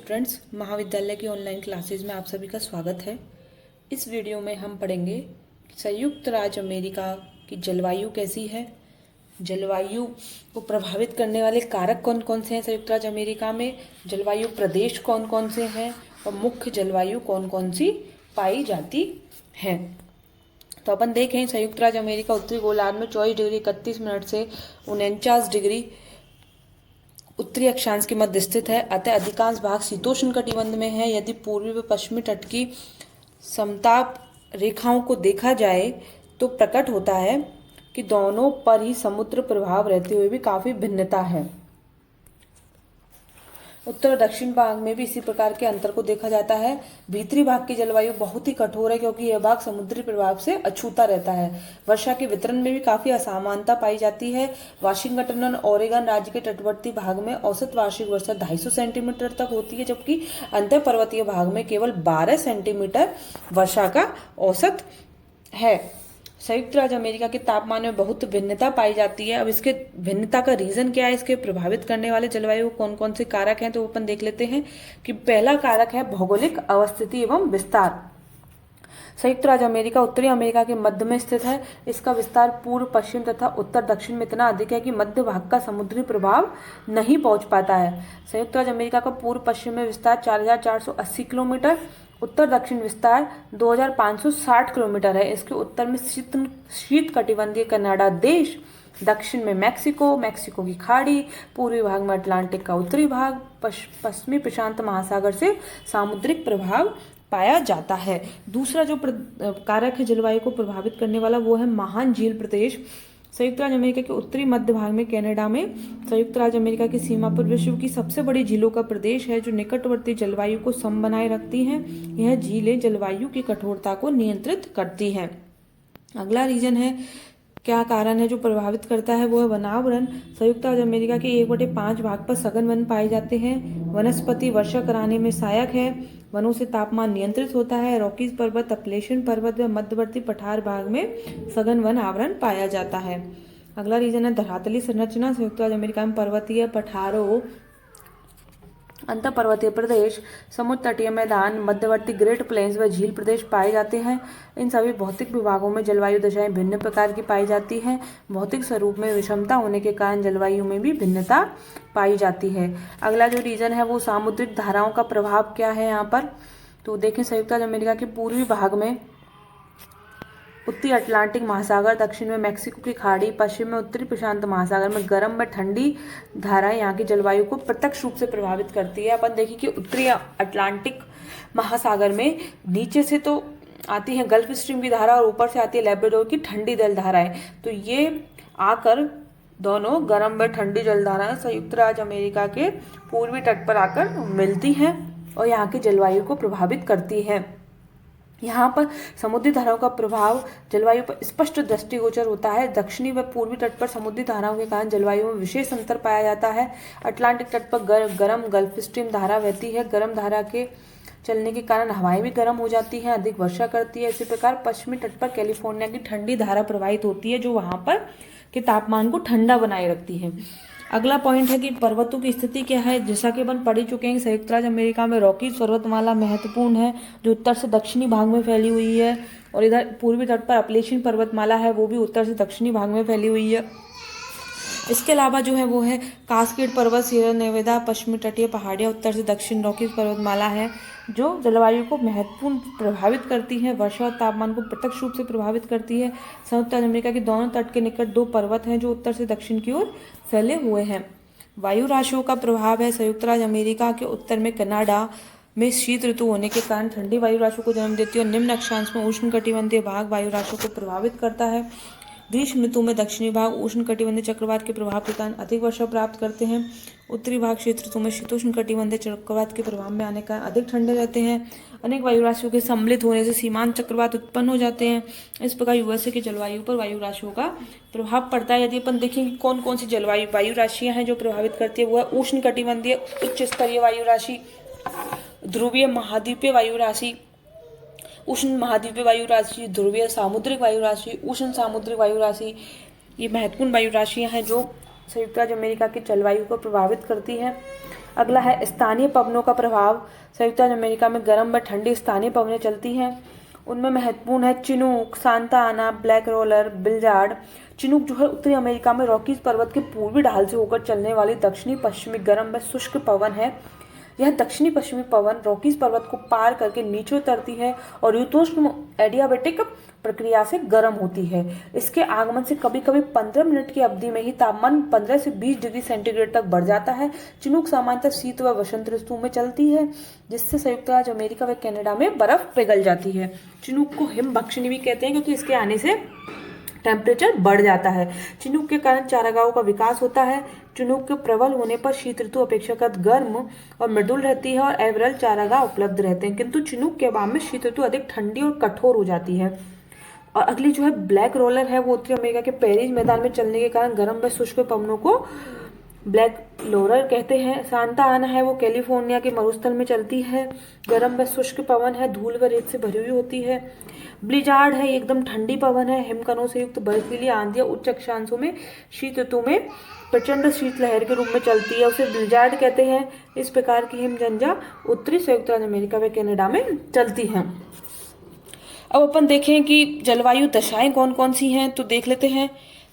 Students, महाविद्यालय की online classes में आप सभी का स्वागत है। इस वीडियो में हम पढ़ेंगे संयुक्त राज्य अमेरिका की जलवायु कैसी है, जलवायु को प्रभावित करने वाले कारक कौन कौन से हैं संयुक्त राज्य अमेरिका में, जलवायु प्रदेश कौन कौन से हैं और मुख्य जलवायु कौन कौन सी पाई जाती हैं। तो अपन देखें, संयुक्त राज्य अमेरिका उत्तरी गोलार्ध में 24 डिग्री 31 मिनट से 49 डिग्री उत्तरी अक्षांश के मध्य स्थित है। अतः अधिकांश भाग शीतोष्ण कटिबंध में है। यदि पूर्वी व पश्चिमी तट की समताप रेखाओं को देखा जाए तो प्रकट होता है कि दोनों पर ही समुद्र प्रभाव रहते हुए भी काफी भिन्नता है। उत्तर और दक्षिण भाग में भी इसी प्रकार के अंतर को देखा जाता है। भीतरी भाग की जलवायु बहुत ही कठोर है क्योंकि यह भाग समुद्री प्रभाव से अछूता रहता है। वर्षा के वितरण में भी काफी असमानता पाई जाती है। वाशिंगटन और ओरेगन राज्य के तटवर्ती भाग में औसत वार्षिक वर्षा 250 सेंटीमीटर तक होती है, जबकि अंतर पर्वतीय भाग में केवल 12 सेंटीमीटर वर्षा का औसत है। संयुक्त राज्य अमेरिका के तापमान में बहुत भिन्नता पाई जाती है। अब इसके भिन्नता का रीजन क्या है, इसके प्रभावित करने वाले जलवायु कौन कौन से कारक हैं, तो अपन देख लेते हैं कि पहला कारक है भौगोलिक अवस्थिति एवं विस्तार। संयुक्त राज्य अमेरिका उत्तरी अमेरिका के मध्य में स्थित है। इसका विस्तार पूर्व पश्चिम तथा उत्तर दक्षिण में इतना अधिक है कि मध्य भाग का समुद्री प्रभाव नहीं पहुंच पाता है। संयुक्त राज्य अमेरिका का पूर्व पश्चिम में विस्तार 4480 किलोमीटर, उत्तर दक्षिण विस्तार 2560 किलोमीटर है। इसके उत्तर में शीत कटिबंधीय कनाडा देश, दक्षिण में मैक्सिको की खाड़ी, पूर्वी भाग में अटलांटिक का उत्तरी भाग, पश्चिमी प्रशांत महासागर से सामुद्रिक प्रभाव पाया जाता है। दूसरा जो कारक है जलवायु को प्रभावित करने वाला वो है महान झील प्रदेश। संयुक्त राज्य अमेरिका के उत्तरी मध्य भाग में कनाडा में संयुक्त राज्य अमेरिका की सीमा पर विश्व की सबसे बड़ी झीलों का प्रदेश है जो निकटवर्ती जलवायु को सम बनाए रखती हैं। यह झीलें जलवायु की कठोरता को नियंत्रित करती हैं। अगला रीजन है, क्या कारण है जो प्रभावित करता है, वो है वनावरण। संयुक्त राज्य अमेरिका के 1/5 भाग पर सघन वन पाए जाते हैं। वनस्पति वर्षा कराने में सहायक है। वनों से तापमान नियंत्रित होता है। रॉकीज पर्वत, अपलेशियन पर्वत व मध्यवर्ती पठार भाग में सघन वन आवरण पाया जाता है। अगला रीजन है धरातली संरचना। संयुक्त राज्य अमेरिका में पर्वतीय पठारों, अंतर पर्वतीय प्रदेश, समुद्र तटीय मैदान, मध्यवर्ती ग्रेट प्लेन्स व झील प्रदेश पाए जाते हैं। इन सभी भौतिक विभागों में जलवायु दशाएं भिन्न प्रकार की पाई जाती हैं। भौतिक स्वरूप में विषमता होने के कारण जलवायु में भी भिन्नता पाई जाती है। अगला जो रीजन है वो सामुद्रिक धाराओं का प्रभाव क्या है यहाँ पर, तो देखें संयुक्त राज्य अमेरिका के पूर्वी भाग में उत्तरी अटलांटिक महासागर, दक्षिण में मैक्सिको की खाड़ी, पश्चिम में उत्तरी प्रशांत महासागर में गर्म व ठंडी धाराएं यहाँ की जलवायु को प्रत्यक्ष रूप से प्रभावित करती है। अपन देखिए कि उत्तरी अटलांटिक महासागर में नीचे से तो आती है गल्फ स्ट्रीम की धारा और ऊपर से आती है लैब्राडोर की ठंडी जल धाराएं। तो ये आकर दोनों गर्म व ठंडी जल धाराएं संयुक्त राज्य अमेरिका के पूर्वी तट पर आकर मिलती हैं और यहाँ की जलवायु को प्रभावित करती है। यहाँ पर समुद्री धाराओं का प्रभाव जलवायु पर स्पष्ट दृष्टिगोचर होता है। दक्षिणी व पूर्वी तट पर समुद्री धाराओं के कारण जलवायु में विशेष अंतर पाया जाता है। अटलांटिक तट पर गर्म गल्फ स्ट्रीम धारा बहती है। गर्म धारा के चलने के कारण हवाएं भी गर्म हो जाती हैं, अधिक वर्षा करती है। इसी प्रकार पश्चिमी तट पर कैलिफोर्निया की ठंडी धारा प्रवाहित होती है जो वहां पर के तापमान को ठंडा बनाए रखती है। अगला पॉइंट है कि पर्वतों की स्थिति क्या है। जैसा कि अपन पढ़ चुके हैं, संयुक्त राज्य अमेरिका में रॉकीज पर्वतमाला महत्वपूर्ण है जो उत्तर से दक्षिणी भाग में फैली हुई है, और इधर पूर्वी तट पर अपलेशियन पर्वतमाला है वो भी उत्तर से दक्षिणी भाग में फैली हुई है। इसके अलावा जो है वो है कास्केड पर्वत, सियरा नेवादा, पश्चिमी तटीय पहाड़ियाँ, उत्तर से दक्षिण रॉकीज पर्वतमाला है जो जलवायु को महत्वपूर्ण प्रभावित करती है, वर्षा और तापमान को प्रत्यक्ष रूप से प्रभावित करती है। संयुक्त राज्य अमेरिका के दोनों तट के निकट 2 पर्वत हैं जो उत्तर से दक्षिण की ओर फैले हुए हैं। वायु राशियों का प्रभाव है। संयुक्त राज्य अमेरिका के उत्तर में कनाडा में शीत ऋतु होने के कारण ठंडी वायु राशियों को जन्म देती है और निम्न अक्षांश में उष्ण कटिबंधीय भाग वायु राशियों को प्रभावित करता है। ग्रीष्म ऋतु में दक्षिणी भाग उष्ण कटिबंधीय चक्रवात के प्रभाव के कारण अधिक वर्षा प्राप्त करते हैं। उत्तरी भाग शीत ऋतु में शीतोष्ण कटिबंधीय चक्रवात के प्रभाव में आने का अधिक ठंडे रहते हैं। अनेक वायु राशियों के सम्मिलित होने से सीमांत चक्रवात उत्पन्न हो जाते हैं। इस प्रकार यूएसए की जलवायु पर वायु राशियों का प्रभाव पड़ता है। यदि अपन देखेंगे कौन कौन सी जलवायु वायु राशियां हैं जो प्रभावित करती है, वो है उष्ण कटिबंधीय उच्च स्तरीय वायु राशि, ध्रुवीय महाद्वीपीय वायु राशि, उष्ण महाद्वीपीय वायु राशि, ध्रुवीय सामुद्रिक वायु राशि, उष्ण सामुद्रिक वायु राशि। ये महत्वपूर्ण वायु राशियां हैं जो संयुक्त राज्य अमेरिका की जलवायु को प्रभावित करती हैं। अगला है स्थानीय पवनों का प्रभाव। संयुक्त राज्य अमेरिका में गर्म व ठंडी स्थानीय पवनें चलती हैं। उनमें महत्वपूर्ण है चिनूक, सांता आना, ब्लैक रोलर, बिलजार्ड। चिनूक जो है उत्तरी अमेरिका में रॉकीज पर्वत के पूर्वी ढाल से होकर चलने वाली दक्षिणी पश्चिमी गर्म व शुष्क पवन है। यह दक्षिणी पश्चिमी पवन रॉकीज पर्वत को पार करके नीचे उतरती है और ऋतुष्ण एडियाबेटिक प्रक्रिया से गर्म होती है। इसके आगमन से कभी कभी 15 मिनट की अवधि में ही तापमान 15 से 20 डिग्री सेंटीग्रेड तक बढ़ जाता है। चिनूक सामान्यतः शीत व वसंत ऋतु में चलती है, जिससे संयुक्त राज्य अमेरिका व कनाडा में बर्फ पिघल जाती है। चिनूक को हिमभक्षिणी भी कहते हैं क्योंकि इसके आने से टेम्परेचर बढ़ जाता है। चिनूक के कारण चारागाहों का विकास होता है। चिनूक के प्रबल होने पर शीत ऋतु अपेक्षाकृत गर्म और मृदुल रहती है और एवरेल चारागाह उपलब्ध रहते हैं, किंतु चिनूक के बाद में शीत ऋतु अधिक ठंडी और कठोर हो जाती है। और अगली जो है ब्लैक रोलर है, वो उत्तरी अमेरिका के पेरिस मैदान में चलने के कारण गर्म व शुष्क पवनों को ब्लैक रोलर कहते हैं। सांता आना है, वो कैलिफोर्निया के मरुस्थल में चलती है। गर्म व शुष्क पवन है, धूल व रेत से भरी हुई होती है। ब्लिजार्ड है, एकदम ठंडी पवन है, हिमकणों से युक्त बर्फीली आंधियां उच्च अक्षांशों में शीत ऋतु में प्रचंड शीतलहर के रूप में चलती है, उसे ब्लिजार्ड कहते हैं। इस प्रकार की हिमझंझा उत्तरी संयुक्त राज्य अमेरिका व कनाडा में चलती हैं। अब अपन देखें कि जलवायु दशाएं कौन कौन सी हैं, तो देख लेते हैं।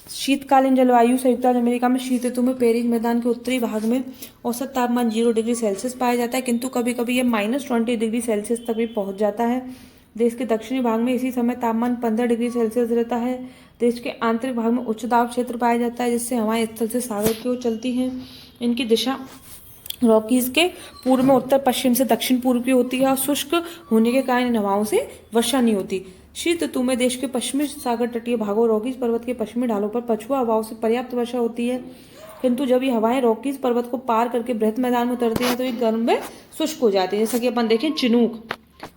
शीतकालीन जलवायु संयुक्त राज्य अमेरिका में शीत ऋतु में पेरिस मैदान के उत्तरी भाग में औसत तापमान 0 डिग्री सेल्सियस पाया जाता है, किंतु कभी कभी ये -20 डिग्री सेल्सियस तक भी पहुंच जाता है। देश के दक्षिणी भाग में इसी समय तापमान 15 डिग्री सेल्सियस रहता है। देश के आंतरिक भाग में उच्च दाब क्षेत्र पाया जाता है, जिससे हवाएं स्थल से सागर की ओर चलती हैं। इनकी दिशा रॉकीज के पूर्व में उत्तर पश्चिम से दक्षिण पूर्व की होती है और शुष्क होने के कारण इन हवाओं से वर्षा नहीं होती। शीत ऋतु में देश के पश्चिमी सागर तटीय भागों रॉकीज पर्वत के पश्चिमी ढालों पर पछुआ हवाओं से पर्याप्त वर्षा होती है, किंतु जब ये हवाएं रॉकीज पर्वत को पार करके बृहद मैदान में उतरती हैं तो ये गर्म व शुष्क हो जाती है। जैसा कि अपन देखें चिनूक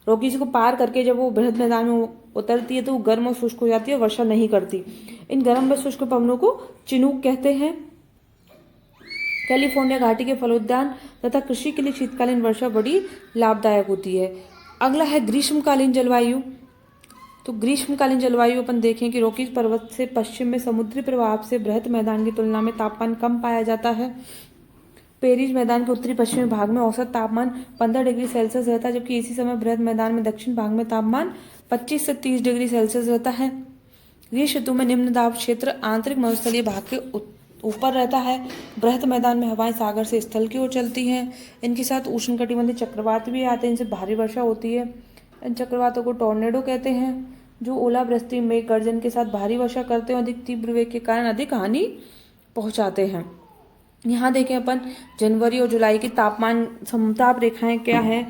रॉकीज को पार करके जब वो बृहद मैदान में उतरती है तो वो गर्म और शुष्क हो जाती है, वर्षा नहीं करती। इन गर्म व शुष्क पवनों को चिनूक कहते हैं। कैलिफोर्निया घाटी के फलोद्यान तथा कृषि के लिए शीतकालीन वर्षा बड़ी लाभदायक होती है। अगला है ग्रीष्मकालीन जलवायु। तो ग्रीष्मकालीन जलवायु अपन देखें कि रॉकीज पर्वत से पश्चिम में समुद्री प्रभाव से बृहद मैदान की तुलना में तापमान कम पाया जाता है। पेरिस मैदान के उत्तरी पश्चिमी भाग में औसत तापमान 15 डिग्री सेल्सियस रहता है, जबकि इसी समय बृहद मैदान में दक्षिण भाग में तापमान 25 से 30 डिग्री सेल्सियस रहता है। ग्रीष्म ऋतु में निम्न दाब क्षेत्र आंतरिक मरुस्थलीय भाग के ऊपर रहता है। बृहद मैदान में हवाएं सागर से स्थल की ओर चलती हैं। इनके साथ उष्णकटिबंधीय चक्रवात भी आते हैं, इनसे भारी वर्षा होती है। इन चक्रवातों को टॉर्नेडो कहते हैं, जो ओलावृष्टि मेघ गर्जन के साथ भारी वर्षा करते हैं और अधिक तीव्र वेग के कारण अधिक हानि पहुंचाते हैं। यहाँ देखें अपन जनवरी और जुलाई की तापमान समताप रेखाएं क्या है,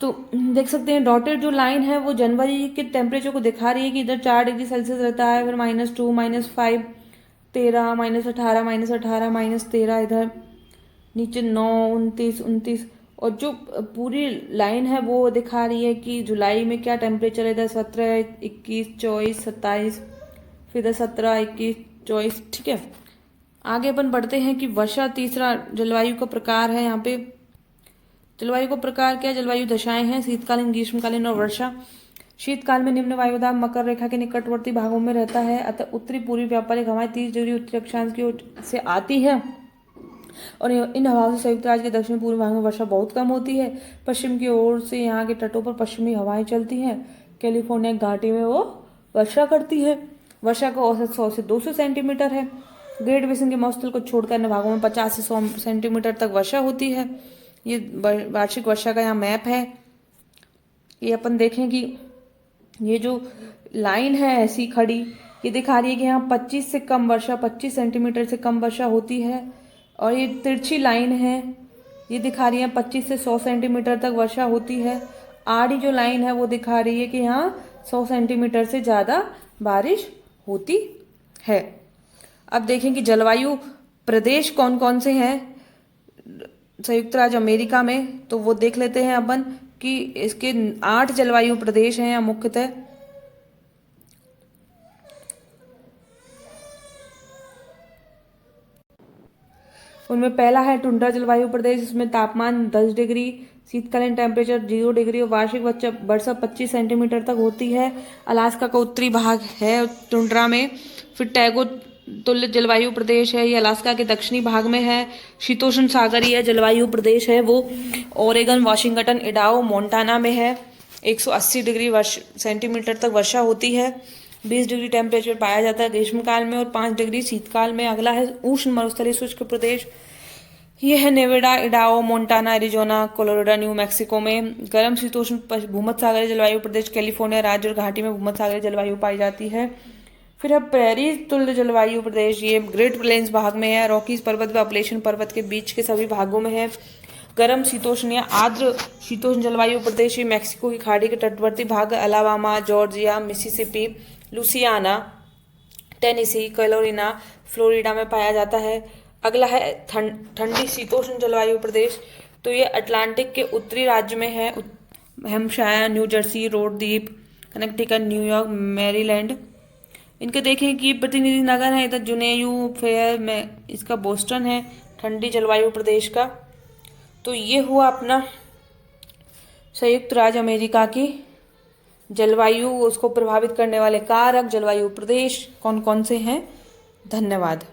तो देख सकते हैं डॉटेड जो लाइन है वो जनवरी के टेम्परेचर को दिखा रही है कि इधर 4 डिग्री सेल्सियस रहता है, फिर -2, -5, 13, -18, -18, -13, इधर नीचे 9, 29, 29, और जो पूरी लाइन है वो दिखा रही है कि जुलाई में क्या टेम्परेचर है। इधर 17, 21, 24, 27, फिर इधर 17, 21, 24। ठीक है, आगे अपन बढ़ते हैं कि वर्षा तीसरा जलवायु का प्रकार है। यहाँ पे जलवायु का प्रकार क्या, जलवायु दशाएं हैं शीतकालीन, ग्रीष्मकालीन और वर्षा। शीतकाल में निम्न वायुदाब मकर रेखा के निकटवर्ती भागों में रहता है, अतः उत्तरी पूर्वी व्यापारिक हवाएं 30 डिग्री उत्तरी अक्षांश की ओर से आती है और इन हवाओं से संयुक्त राज्य के दक्षिण पूर्वी भाग में वर्षा बहुत कम होती है। पश्चिम की ओर से यहाँ के तटों पर पश्चिमी हवाएं चलती हैं। कैलिफोर्निया घाटी में वो वर्षा करती है। वर्षा का औसत 100 से 200 सेंटीमीटर है। ग्रेट बेसिन के मरुस्थल को छोड़कर अन्य भागों में 50 से 100 सेंटीमीटर तक वर्षा होती है। ये वार्षिक वर्षा का यहाँ मैप है। ये अपन देखें कि ये जो लाइन है ऐसी खड़ी, ये दिखा रही है कि यहाँ 25 से कम वर्षा, 25 सेंटीमीटर से कम वर्षा होती है। और ये तिरछी लाइन है, ये दिखा रही है 25 से 100 सेंटीमीटर तक वर्षा होती है। आड़ी जो लाइन है वो दिखा रही है कि यहाँ 100 सेंटीमीटर से ज़्यादा बारिश होती है। अब देखें कि जलवायु प्रदेश कौन कौन से हैं संयुक्त राज्य अमेरिका में, तो वो देख लेते हैं अपन कि इसके 8 जलवायु प्रदेश हैं मुख्यतः। उनमें पहला है टुंड्रा जलवायु प्रदेश, जिसमें तापमान 10 डिग्री, शीतकालीन टेम्परेचर 0 डिग्री और वार्षिक वर्षा 25 सेंटीमीटर तक होती है। अलास्का का उत्तरी भाग है टुंड्रा में। फिर तुल्य जलवायु प्रदेश है, ये अलास्का के दक्षिणी भाग में है। शीतोष्ण सागरीय जलवायु प्रदेश है वो ओरेगन, वाशिंगटन, इडाहो, मोंटाना में है। 180 डिग्री सेंटीमीटर तक वर्षा होती है। 20 डिग्री टेम्परेचर पाया जाता है ग्रीष्मकाल में और 5 डिग्री शीतकाल में। अगला है उष्ण मरुस्थलीय शुष्क प्रदेश, ये है Nevada, Idaho, Montana, Arizona, Colorado, new Mexico में। गर्म शीतोष्ण भूमध्य सागरीय जलवायु प्रदेश कैलिफोर्निया राज्य और घाटी में भूमध्य सागरीय जलवायु पाई जाती है। फिर अब प्रेरी तुल्य जलवायु प्रदेश, ये ग्रेट प्लेन्स भाग में है। रॉकीज पर्वत व अपलेशन पर्वत के बीच के सभी भागों में है। गर्म शीतोष्ण या आर्द्र शीतोष्ण जलवायु प्रदेश, ये मैक्सिको की खाड़ी के तटवर्ती भाग Alabama, Georgia, Mississippi, Louisiana, Tennessee, Carolina, Florida में पाया जाता है। अगला है ठंडी शीतोष्ण जलवायु प्रदेश, तो ये अटलांटिक के उत्तरी राज्य में है। हैम्पशायर, न्यू जर्सी, रोड द्वीप, कनेक्टिकट, न्यूयॉर्क, मैरीलैंड। इनके देखें कि प्रतिनिधि नगर है इधर जुनेयू फेयर में, इसका बोस्टन है ठंडी जलवायु प्रदेश का। तो ये हुआ अपना संयुक्त राज्य अमेरिका की जलवायु, उसको प्रभावित करने वाले कारक, जलवायु प्रदेश कौन कौन से हैं। धन्यवाद।